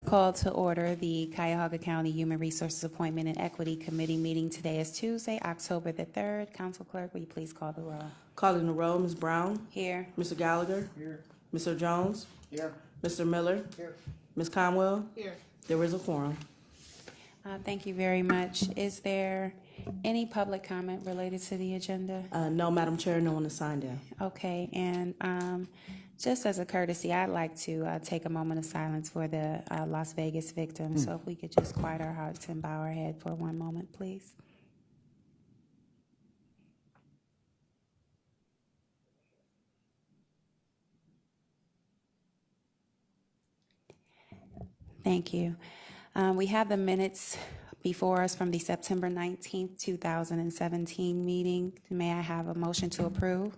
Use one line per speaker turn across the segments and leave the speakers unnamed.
Call to order the Cuyahoga County Human Resources Appointment and Equity Committee meeting. Today is Tuesday, October the 3rd. Council Clerk, will you please call the roll?
Calling the roll, Ms. Brown.
Here.
Mr. Gallagher.
Here.
Mr. Jones.
Here.
Mr. Miller.
Here.
Ms. Conwell.
Here.
There is a quorum.
Thank you very much. Is there any public comment related to the agenda?
No, Madam Chair, no one has signed in.
Okay, and just as a courtesy, I'd like to take a moment of silence for the Las Vegas victims. So if we could just quiet our hearts and bow our head for one moment, please. Thank you. We have the minutes before us from the September 19th, 2017 meeting. May I have a motion to approve?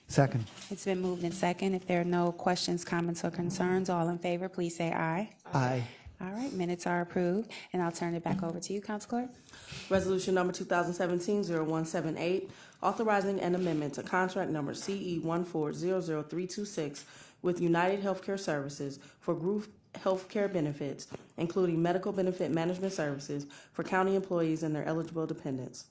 Second.
It's been moved in second. If there are no questions, comments, or concerns, all in favor, please say aye.
Aye.
All right, minutes are approved, and I'll turn it back over to you, Council Clerk.
Resolution number 2017-0178, authorizing an amendment to contract number CE 1400326 with United Healthcare Services for group healthcare benefits, including medical benefit management services for county employees and their eligible dependents.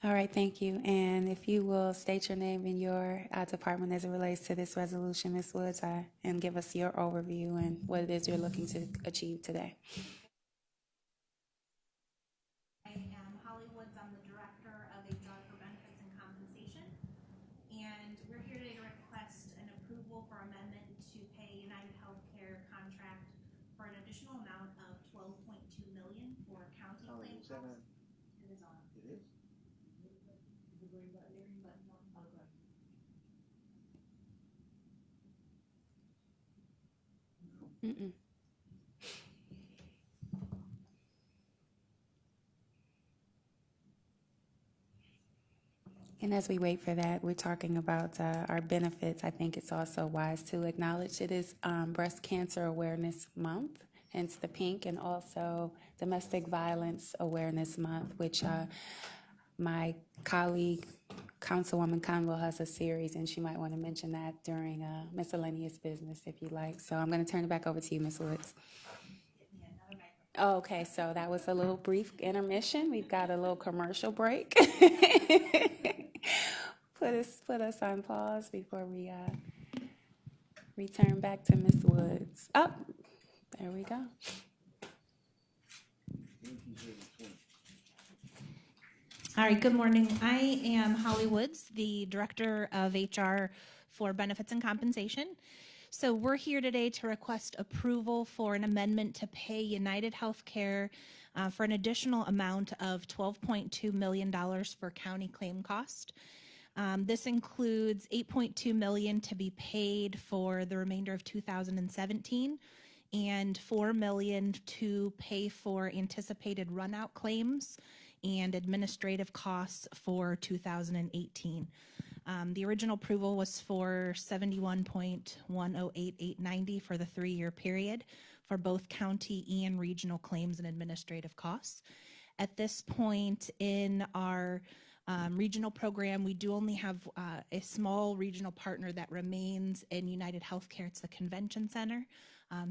All right, thank you. And if you will state your name and your department as it relates to this resolution, Ms. Woods, and give us your overview and what it is you're looking to achieve today.
I am Holly Woods. I'm the Director of HR for Benefits and Compensation. And we're here today to request an approval for amendment to pay United Healthcare contract for an additional amount of $12.2 million for county claim costs. It is on.
It is?
Mm-mm. And as we wait for that, we're talking about our benefits. I think it's also wise to acknowledge it is Breast Cancer Awareness Month, hence the pink, and also Domestic Violence Awareness Month, which my colleague, Councilwoman Conwell, has a series, and she might want to mention that during miscellaneous business if you like. So I'm going to turn it back over to you, Ms. Woods. Oh, okay, so that was a little brief intermission. We've got a little commercial break. Put us on pause before we return back to Ms. Woods. Oh, there we go.
All right, good morning. I am Holly Woods, the Director of HR for Benefits and Compensation. So we're here today to request approval for an amendment to pay United Healthcare for an additional amount of $12.2 million for county claim cost. This includes $8.2 million to be paid for the remainder of 2017 and $4 million to pay for anticipated runout claims and administrative costs for 2018. The original approval was for $71.108890 for the 3-year period for both county and regional claims and administrative costs. At this point in our regional program, we do only have a small regional partner that remains in United Healthcare. It's the Convention Center.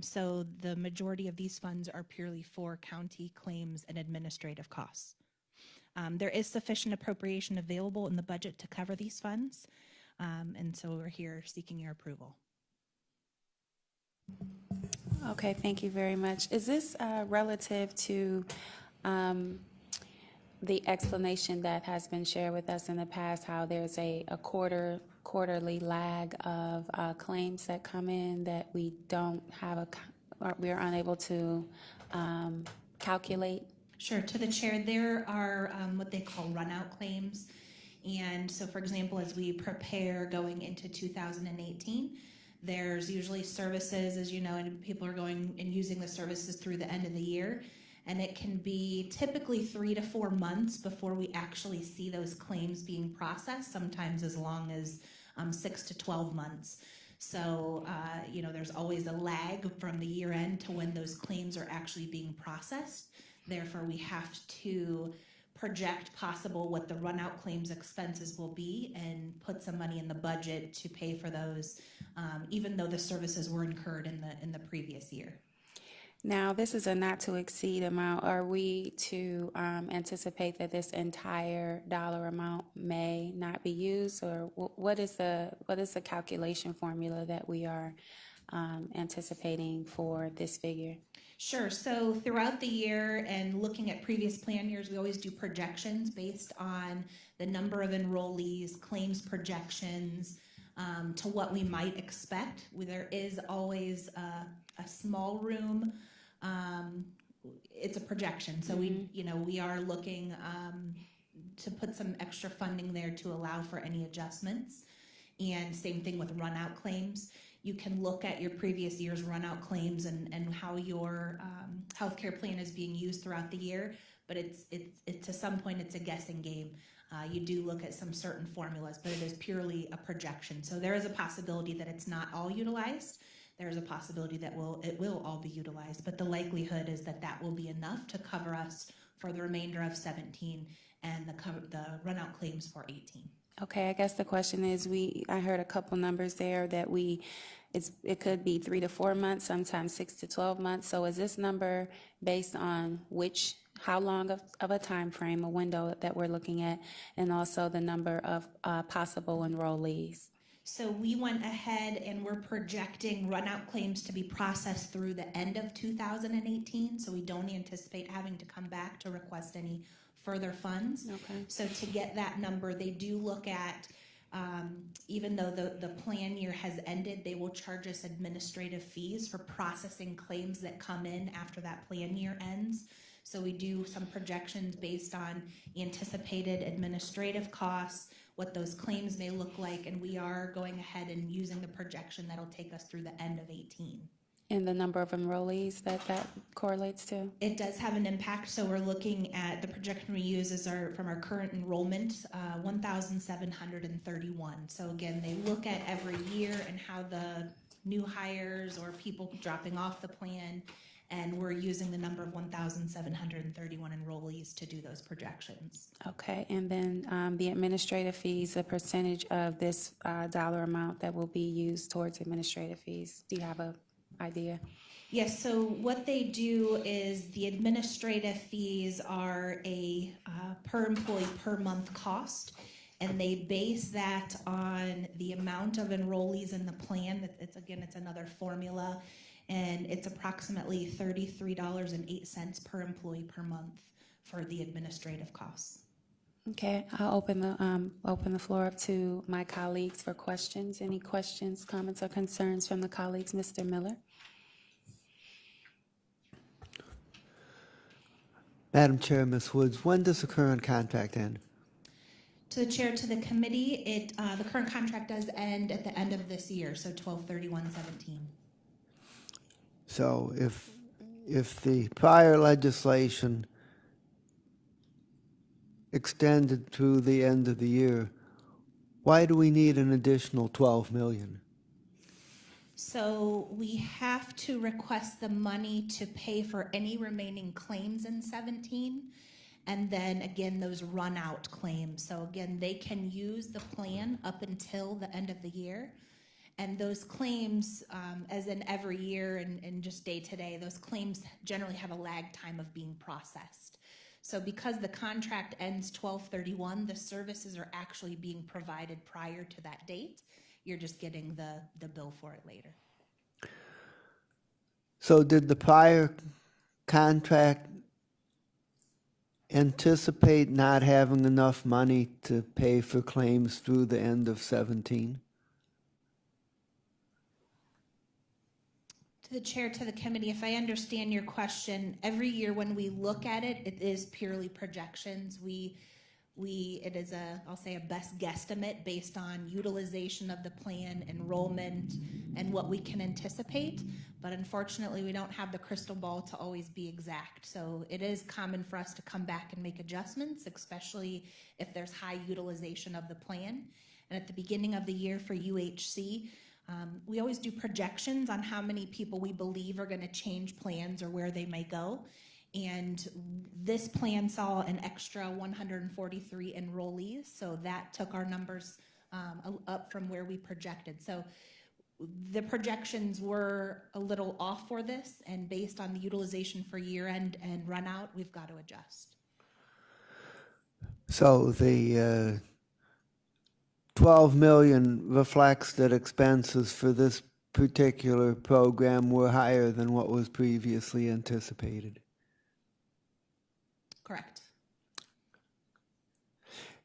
So the majority of these funds are purely for county claims and administrative costs. There is sufficient appropriation available in the budget to cover these funds, and so we're here seeking your approval.
Okay, thank you very much. Is this relative to the explanation that has been shared with us in the past, how there's a quarterly lag of claims that come in that we don't have or we're unable to calculate?
Sure. To the chair, there are what they call runout claims. And so, for example, as we prepare going into 2018, there's usually services, as you know, and people are going and using the services through the end of the year. And it can be typically 3 to 4 months before we actually see those claims being processed, sometimes as long as 6 to 12 months. So, there's always a lag from the year end to when those claims are actually being processed. Therefore, we have to project possible what the run-out claims expenses will be and put some money in the budget to pay for those, even though the services were incurred in the previous year.
Now, this is a not to exceed amount. Are we to anticipate that this entire dollar amount may not be used, or what is the calculation formula that we are anticipating for this figure?
Sure. So throughout the year and looking at previous plan years, we always do projections based on the number of enrollees, claims projections, to what we might expect. There is always a small room. It's a projection. So we are looking to put some extra funding there to allow for any adjustments. And same thing with run-out claims. You can look at your previous year's run-out claims and how your healthcare plan is being used throughout the year, but it's to some point it's a guessing game. You do look at some certain formulas, but it is purely a projection. So there is a possibility that it's not all utilized. There is a possibility that it will all be utilized, but the likelihood is that that will be enough to cover us for the remainder of 17 and the run-out claims for 18.
Okay, I guess the question is, I heard a couple numbers there that it could be 3 to 4 months, sometimes 6 to 12 months. So is this number based on how long of a time frame, a window that we're looking at, and also the number of possible enrollees?
So we went ahead and we're projecting run-out claims to be processed through the end of 2018. So we don't anticipate having to come back to request any further funds.
Okay.
So to get that number, they do look at, even though the plan year has ended, they will charge us administrative fees for processing claims that come in after that plan year ends. So we do some projections based on anticipated administrative costs, what those claims may look like, and we are going ahead and using the projection that'll take us through the end of 18.
And the number of enrollees that correlates to?
It does have an impact, so we're looking at the projection we use from our current enrollment, 1,731. So again, they look at every year and how the new hires or people dropping off the plan, and we're using the number of 1,731 enrollees to do those projections.
Okay, and then the administrative fees, the percentage of this dollar amount that will be used towards administrative fees. Do you have a idea?
Yes, so what they do is the administrative fees are a per employee per month cost, and they base that on the amount of enrollees in the plan. It's another formula, and it's approximately $33.08 per employee per month for the administrative costs.
Okay, I'll open the floor up to my colleagues for questions. Any questions, comments, or concerns from the colleagues? Mr. Miller.
Madam Chair, Ms. Woods, when does the current contract end?
To the chair, to the committee, the current contract does end at the end of this year, so 12/31/17.
So if the prior legislation extended through the end of the year, why do we need an additional $12 million?
So we have to request the money to pay for any remaining claims in 17, and then again those run out claims. So again, they can use the plan up until the end of the year, and those claims, as in every year and just day to day, those claims generally have a lag time of being processed. So because the contract ends 12/31, the services are actually being provided prior to that date. You're just getting the bill for it later.
So did the prior contract anticipate not having enough money to pay for claims through the end of 17?
To the chair, to the committee, if I understand your question, every year when we look at it, it is purely projections. It is I'll say a best guesstimate based on utilization of the plan, enrollment, and what we can anticipate. But unfortunately, we don't have the crystal ball to always be exact. So it is common for us to come back and make adjustments, especially if there's high utilization of the plan. And at the beginning of the year for UHC, we always do projections on how many people we believe are going to change plans or where they may go. And this plan saw an extra 143 enrollees, so that took our numbers up from where we projected. So the projections were a little off for this, and based on the utilization for year end and run out, we've got to adjust.
So the 12 million reflects that expenses for this particular program were higher than what was previously anticipated.
Correct.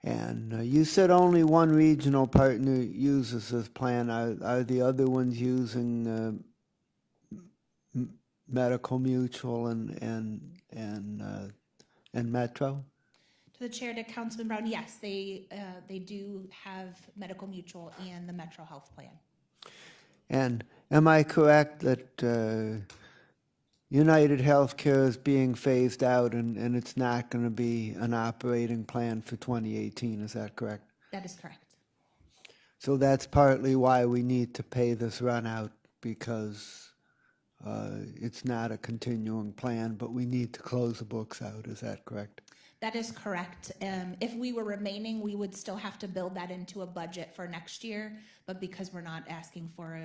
And you said only one regional partner uses this plan. Are the other ones using Medical Mutual and Metro?
To the chair, to Councilman Brown, yes, they do have Medical Mutual and the Metro Health Plan.
And am I correct that United Healthcare is being phased out and it's not going to be an operating plan for 2018? Is that correct?
That is correct.
So that's partly why we need to pay this run out, because it's not a continuing plan, but we need to close the books out. Is that correct?
That is correct. If we were remaining, we would still have to build that into a budget for next year, but because we're not asking for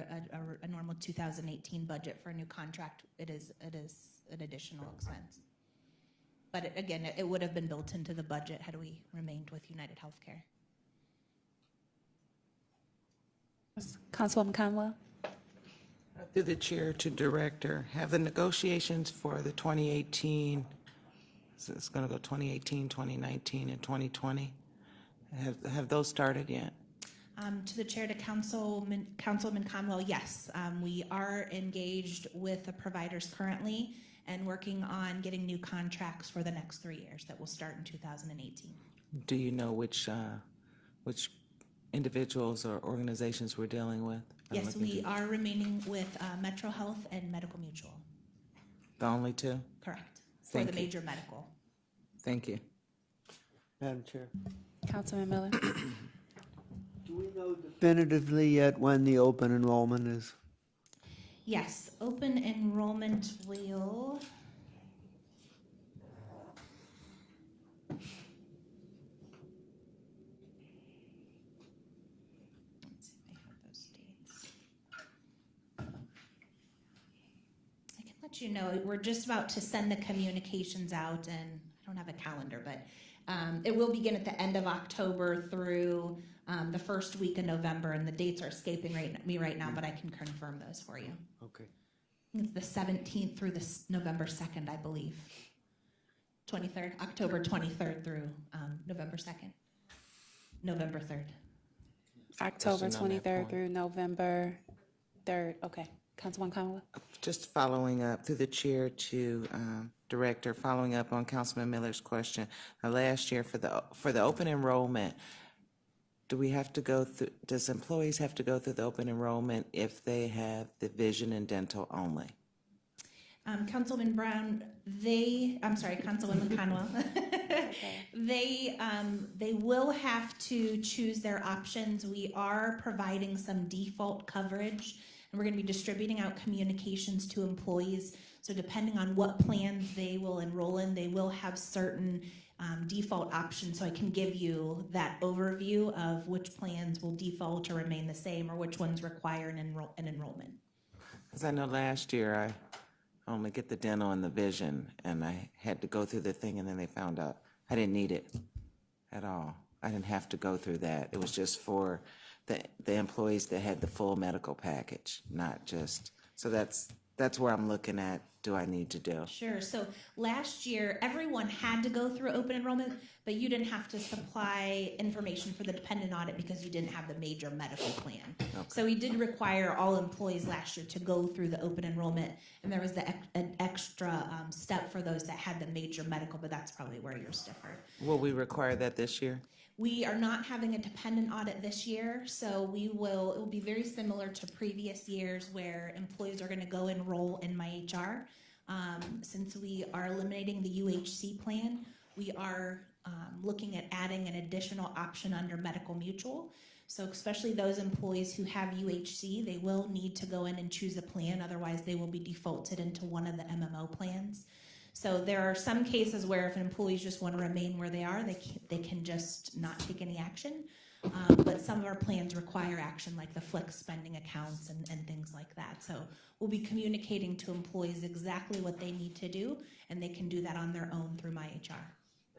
a normal 2018 budget for a new contract, it is an additional expense. But again, it would have been built into the budget had we remained with United Healthcare.
Councilwoman Conwell?
Through the chair to director, have the negotiations for the 2018, so it's going to go 2018, 2019, and 2020, have those started yet?
To the chair to Councilman Conwell, yes. We are engaged with the providers currently and working on getting new contracts for the next 3 years that will start in 2018.
Do you know which individuals or organizations we're dealing with?
Yes, we are remaining with Metro Health and Medical Mutual.
The only two?
Correct. For
Thank
the
you.
major medical.
Thank you.
Madam Chair.
Councilman Miller?
Do we know definitively yet when the open enrollment is?
Yes, open enrollment will. Let's see if I have those dates. I can let you know, we're just about to send the communications out, and I don't have a calendar, but it will begin at the end of October through the first week of November, and the dates are escaping me right now, but I can confirm those for you.
Okay.
I think it's the 17th through the November 2nd, I believe. 23rd, October 23rd through November 2nd. November 3rd.
October
Question on that
23rd
point.
through November 3rd. Okay. Councilwoman Conwell?
Just following up through the chair to director, following up on Councilman Miller's question. Last year for the open enrollment, do we have to go through? Does employees have to go through the open enrollment if they have the vision and dental only?
Councilman Brown, Councilwoman Conwell, they will have to choose their options. We are providing some default coverage, and we're going to be distributing out communications to employees. So depending on what plans they will enroll in, they will have certain default options. So I can give you that overview of which plans will default or remain the same, or which ones require an enrollment.
Because I know last year I only get the dental and the vision, and I had to go through the thing, and then they found out I didn't need it at all. I didn't have to go through that. It was just for the employees that had the full medical package, not just. So that's where I'm looking at. Do I need to do?
Sure. So last year, everyone had to go through open enrollment, but you didn't have to supply information for the dependent audit because you didn't have the major medical plan.
Okay.
So we did require all employees last year to go through the open enrollment, and there was an extra step for those that had the major medical, but that's probably where yours differed.
Will we require that this year?
We are not having a dependent audit this year, so it will be very similar to previous years where employees are going to go enroll in my HR. Since we are eliminating the UHC plan, we are looking at adding an additional option under Medical Mutual. So especially those employees who have UHC, they will need to go in and choose a plan, otherwise they will be defaulted into one of the MMO plans. So there are some cases where if employees just want to remain where they are, they can just not take any action. But some of our plans require action, like the flex spending accounts and things like that. So we'll be communicating to employees exactly what they need to do, and they can do that on their own through My HR.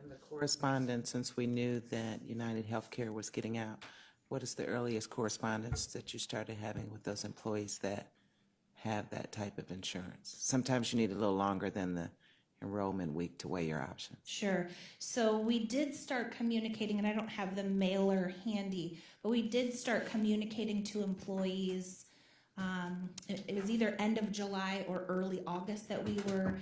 And the correspondence, since we knew that United Healthcare was getting out, what is the earliest correspondence that you started having with those employees that have that type of insurance? Sometimes you need a little longer than the enrollment week to weigh your options.
Sure. So we did start communicating, and I don't have the mailer handy, but we did start communicating to employees. It was either end of July or early August that we were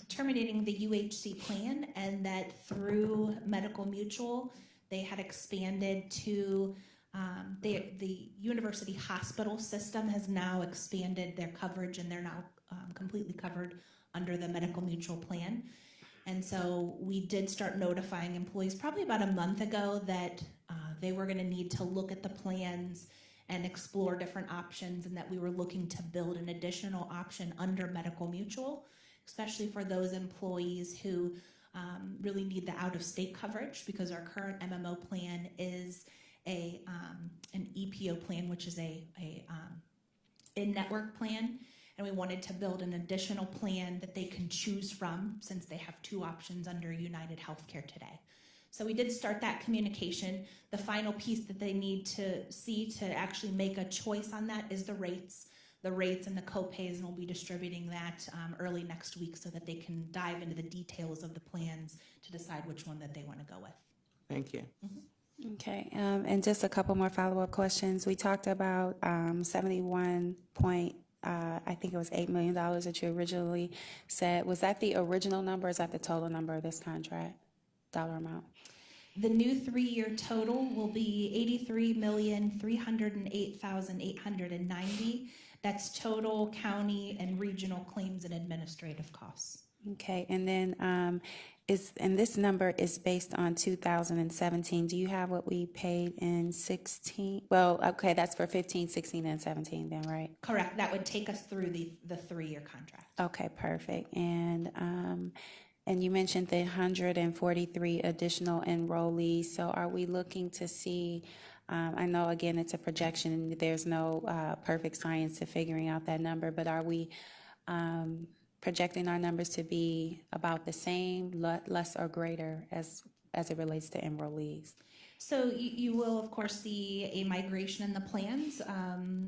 terminating the UHC plan, and that through Medical Mutual, they had expanded to the university hospital system has now expanded their coverage, and they're now completely covered under the Medical Mutual plan. And so we did start notifying employees probably about a month ago that they were going to need to look at the plans and explore different options, and that we were looking to build an additional option under Medical Mutual, especially for those employees who really need the out-of-state coverage, because our current MMO plan is an EPO plan, which is a in-network plan, and we wanted to build an additional plan that they can choose from, since they have two options under United Healthcare today. So we did start that communication. The final piece that they need to see to actually make a choice on that is the rates and the co-pays, and we'll be distributing that early next week so that they can dive into the details of the plans to decide which one that they want to go with.
Thank you.
Okay, and just a couple more follow-up questions. We talked about 71 point, I think it was $8 million that you originally said. Was that the original number, or is that the total number of this contract, dollar amount?
The new 3-year total will be $83,308,890. That's total county and regional claims and administrative costs.
Okay, and then and this number is based on 2017. Do you have what we paid in 16? Well, okay, that's for 15, 16, and 17 then, right?
Correct. That would take us through the 3-year contract.
Okay, perfect. And you mentioned the 143 additional enrollees. So are we looking to see, I know again it's a projection and there's no perfect science to figuring out that number, but are we projecting our numbers to be about the same, less or greater as it relates to enrollees?
So you will, of course, see a migration in the plans.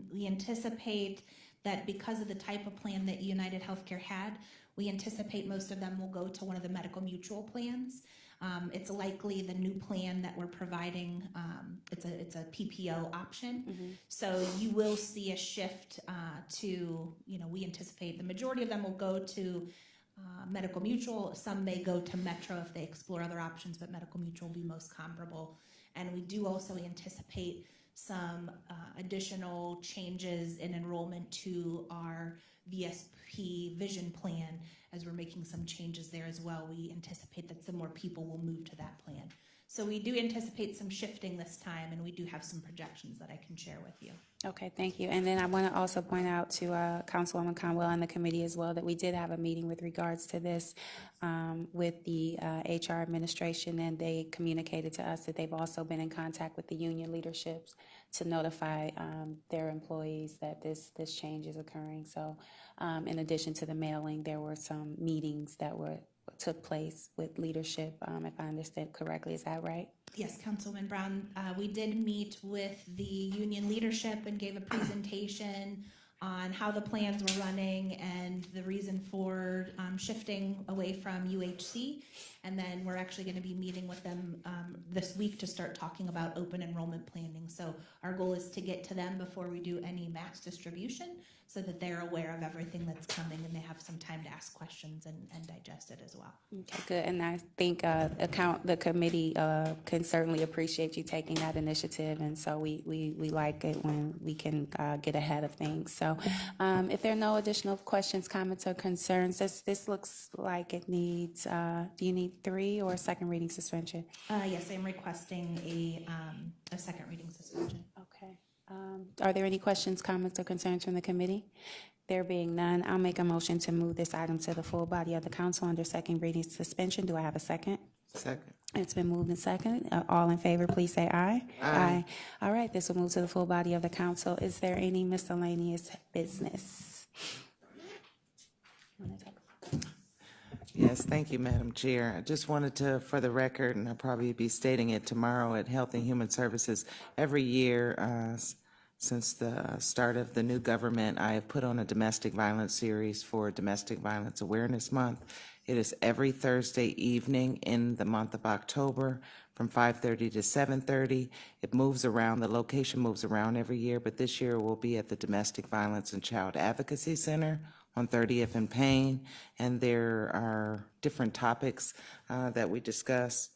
We anticipate that because of the type of plan that United Healthcare had, we anticipate most of them will go to one of the Medical Mutual plans. It's likely the new plan that we're providing, it's a PPO option. Mm-hmm. So you will see a shift to, we anticipate the majority of them will go to Medical Mutual. Some may go to Metro if they explore other options, but Medical Mutual will be most comparable. And we do also anticipate some additional changes in enrollment to our VSP Vision plan. As we're making some changes there as well, we anticipate that some more people will move to that plan. So we do anticipate some shifting this time, and we do have some projections that I can share with you.
Okay, thank you. And then I want to also point out to Councilwoman Conwell and the committee as well that we did have a meeting with regards to this with the HR administration, and they communicated to us that they've also been in contact with the union leaderships to notify their employees that this change is occurring. So in addition to the mailing, there were some meetings that took place with leadership, if I understand correctly. Is that right?
Yes, Councilwoman Brown. We did meet with the union leadership and gave a presentation on how the plans were running and the reason for shifting away from UHC. And then we're actually going to be meeting with them this week to start talking about open enrollment planning. So our goal is to get to them before we do any mass distribution so that they're aware of everything that's coming and they have some time to ask questions and digest it as well.
Okay, good. And I think the committee can certainly appreciate you taking that initiative, and so we like it when we can get ahead of things. So if there are no additional questions, comments, or concerns, this looks like it needs, do you need 3 or a second reading suspension?
Yes, I'm requesting a second reading suspension.
Okay. Are there any questions, comments, or concerns from the committee? There being none, I'll make a motion to move this item to the full body of the council under second reading suspension. Do I have a second?
Second.
It's been moved and second. All in favor, please say aye. Aye. All right, this will move to the full body of the council. Is there any miscellaneous business?
Yes, thank you, Madam Chair. I just wanted to, for the record, and I'll probably be stating it tomorrow at Health and Human Services, every year since the start of the new government, I have put on a domestic violence series for Domestic Violence Awareness Month. It is every Thursday evening in the month of October from 5:30 to 7:30. It moves around, the location moves around every year, but this year will be at the Domestic Violence and Child Advocacy Center on 30th and Payne, and there are different topics that we discuss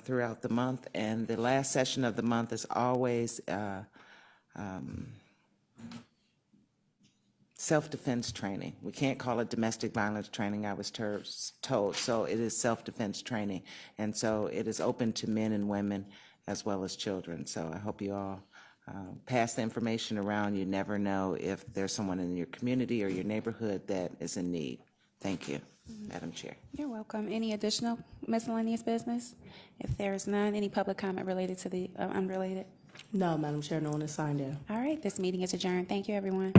throughout the month, and the last session of the month is always self-defense training. We can't call it domestic violence training, I was told, so it is self-defense training, and so it is open to men and women as well as children, so I hope you all pass the information around. You never know if there's someone in your community or your neighborhood that is in need. Thank you, Madam Chair.
You're welcome. Any additional miscellaneous business? If there is none, any public comment related to the unrelated?
No, Madam Chair, no one is signed in.
All right, this meeting is adjourned. Thank you, everyone.